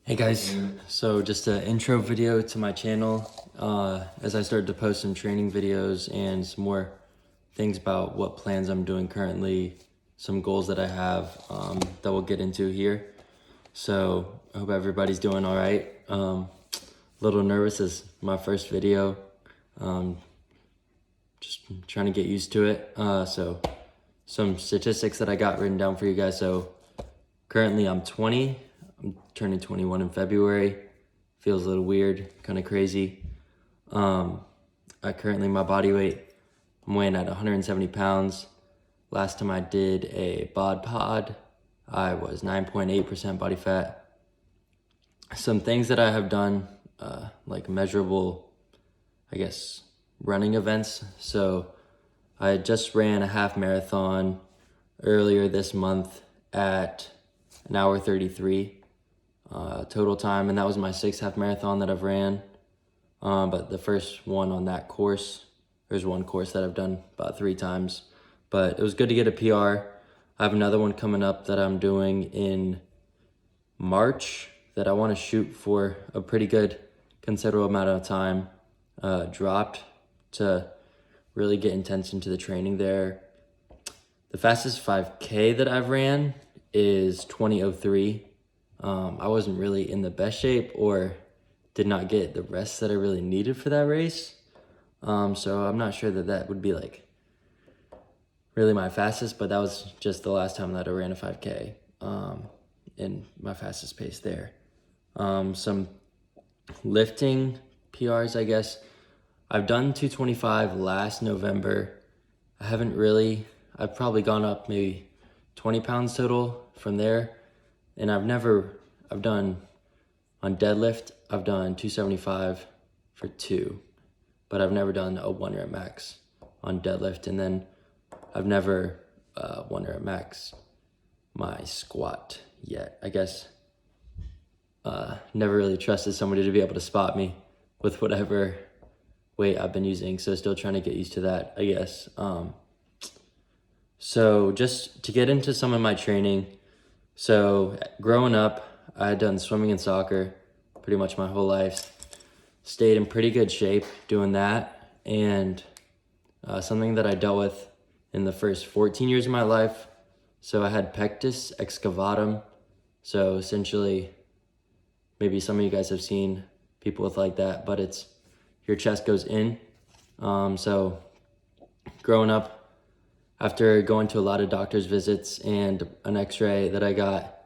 Hey guys, so just an intro video to my channel as I started to post some training videos and some more things about what plans I'm doing currently, some goals that I have that we'll get into here. So I hope everybody's doing all right. A little nervous as my first video, just trying to get used to it. So some statistics that I got written down for you guys. So currently I'm 20. I'm turning 21 in February. Feels a little weird, kind of crazy. My body weight, I'm weighing at 170 pounds. Last time I did a bod pod, I was 9.8% body fat. Some things that I have done, like measurable, I guess, running events. So I just ran a half marathon earlier this month at an hour 33. Total time, and that was my sixth half marathon that I've ran. But the first one on that course, there's one course that I've done about 3 times, but it was good to get a PR. I have another one coming up that I'm doing in March that I want to shoot for a pretty good, considerable amount of time dropped to really get intense into the training there. The fastest 5K that I've ran is 20:03. I wasn't really in the best shape or did not get the rest that I really needed for that race. So I'm not sure that would be like really my fastest, but that was just the last time that I ran a 5K in my fastest pace there. Some lifting PRs, I guess. I've done 225 last November. I've probably gone up maybe 20 pounds total from there. And I've done, on deadlift, I've done 275 for 2, but I've never done a 1 rep max on deadlift. And then I've never 1 rep max my squat yet. I guess never really trusted somebody to be able to spot me with whatever weight I've been using. So still trying to get used to that, I guess. So just to get into some of my training. So growing up, I had done swimming and soccer pretty much my whole life. Stayed in pretty good shape doing that. And something that I dealt with in the first 14 years of my life. So I had pectus excavatum. So essentially, maybe some of you guys have seen people with like that, but it's your chest goes in. So growing up, after going to a lot of doctor's visits and an x-ray that I got,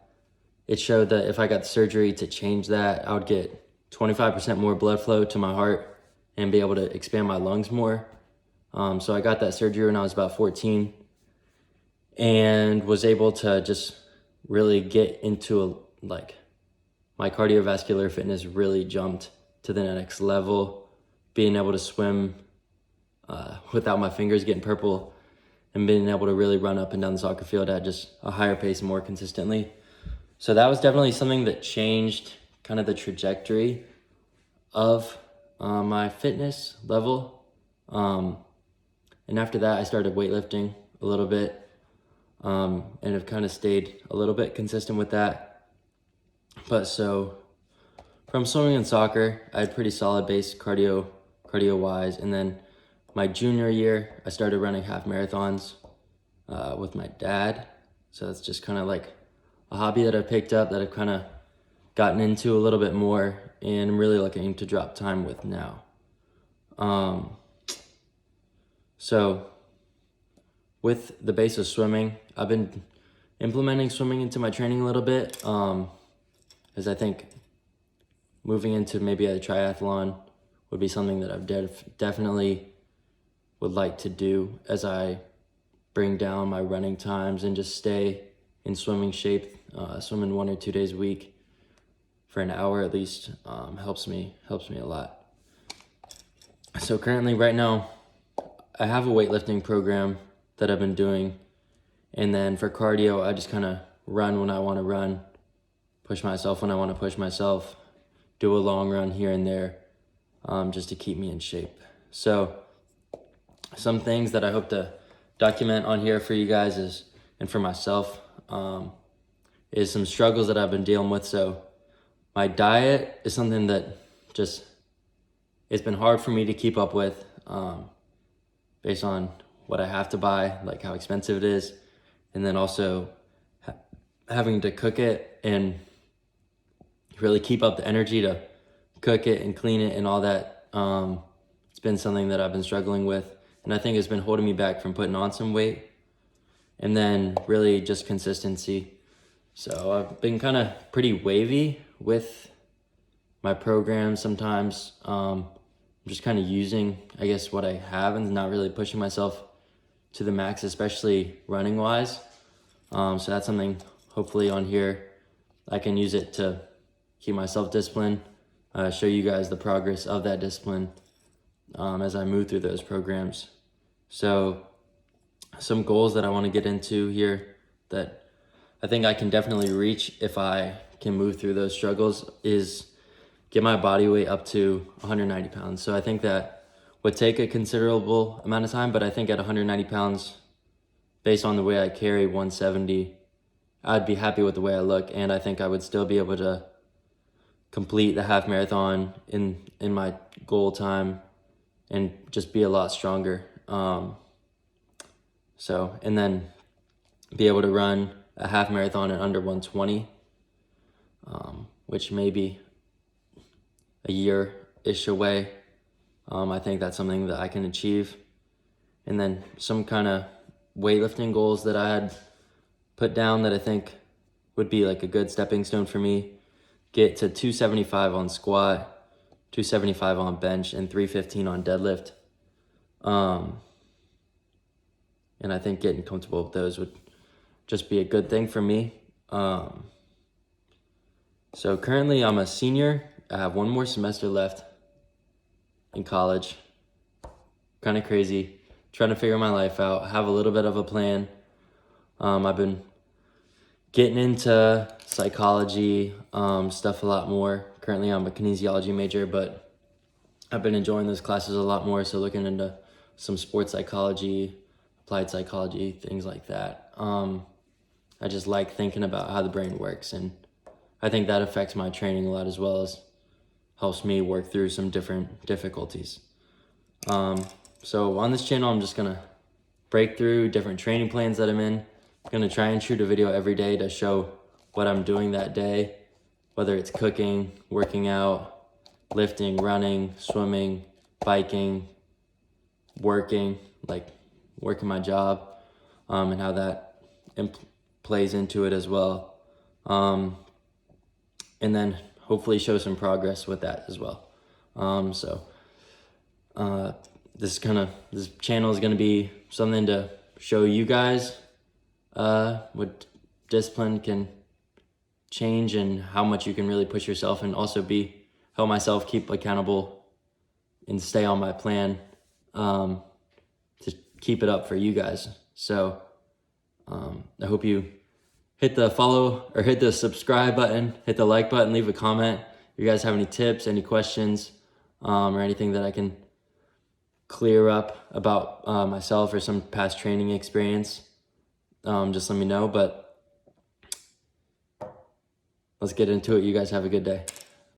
it showed that if I got surgery to change that, I would get 25% more blood flow to my heart and be able to expand my lungs more. So I got that surgery when I was about 14 and was able to just really get into my cardiovascular fitness really jumped to the next level. Being able to swim without my fingers getting purple and being able to really run up and down the soccer field at just a higher pace more consistently. So that was definitely something that changed kind of the trajectory of my fitness level. And after that, I started weightlifting a little bit and have kind of stayed a little bit consistent with that. But so from swimming and soccer, I had pretty solid base cardio wise. And then my junior year, I started running half marathons with my dad. So it's just kind of like a hobby that I picked up that I've kind of gotten into a little bit more and I'm really looking to drop time with now. So with the base of swimming, I've been implementing swimming into my training a little bit as I think moving into maybe a triathlon would be something that I've definitely would like to do as I bring down my running times and just stay in swimming shape. Swimming 1 or 2 days a week for an hour at least helps me a lot. So currently right now, I have a weightlifting program that I've been doing. And then for cardio, I just kind of run when I want to run, push myself when I want to push myself, do a long run here and there just to keep me in shape. So some things that I hope to document on here for you guys and for myself is some struggles that I've been dealing with. So My diet is something that just, it's been hard for me to keep up with, based on what I have to buy, like how expensive it is, and then also having to cook it and really keep up the energy to cook it and clean it and all that. It's been something that I've been struggling with, and I think it's been holding me back from putting on some weight. And then really just consistency. So I've been kind of pretty wavy with my program sometimes. I'm just kind of using, I guess, what I have and not really pushing myself to the max, especially running wise. So that's something hopefully on here I can use it to keep myself disciplined, show you guys the progress of that discipline as I move through those programs. So some goals that I want to get into here that I think I can definitely reach if I can move through those struggles is get my body weight up to 190 pounds. So I think that would take a considerable amount of time, but I think at 190 pounds, based on the way I carry 170, I'd be happy with the way I look, and I think I would still be able to complete the half marathon in my goal time and just be a lot stronger. And then be able to run a half marathon in under 120, which may be a year-ish away. I think that's something that I can achieve. And then some kind of weightlifting goals that I had put down that I think would be like a good stepping stone for me. Get to 275 on squat, 275 on bench, and 315 on deadlift. And I think getting comfortable with those would just be a good thing for me. So currently I'm a senior. I have one more semester left in college. Kind of crazy. Trying to figure my life out. Have a little bit of a plan. I've been getting into psychology stuff a lot more. Currently I'm a kinesiology major, but I've been enjoying those classes a lot more. So looking into some sports psychology, applied psychology, things like that. I just like thinking about how the brain works, and I think that affects my training a lot, as well as helps me work through some different difficulties. So on this channel, I'm just gonna break through different training plans that I'm in. I'm gonna try and shoot a video every day to show what I'm doing that day, whether it's cooking, working out, lifting, running, swimming, biking, working my job, and how that plays into it as well. And then hopefully show some progress with that as well. This channel is gonna be something to show you guys what discipline can change and how much you can really push yourself, and also help myself keep accountable and stay on my plan to keep it up for you guys. So I hope you hit the follow or hit the subscribe button, hit the like button, leave a comment. If you guys have any tips, any questions, or anything that I can clear up about myself or some past training experience, just let me know. But let's get into it. You guys have a good day.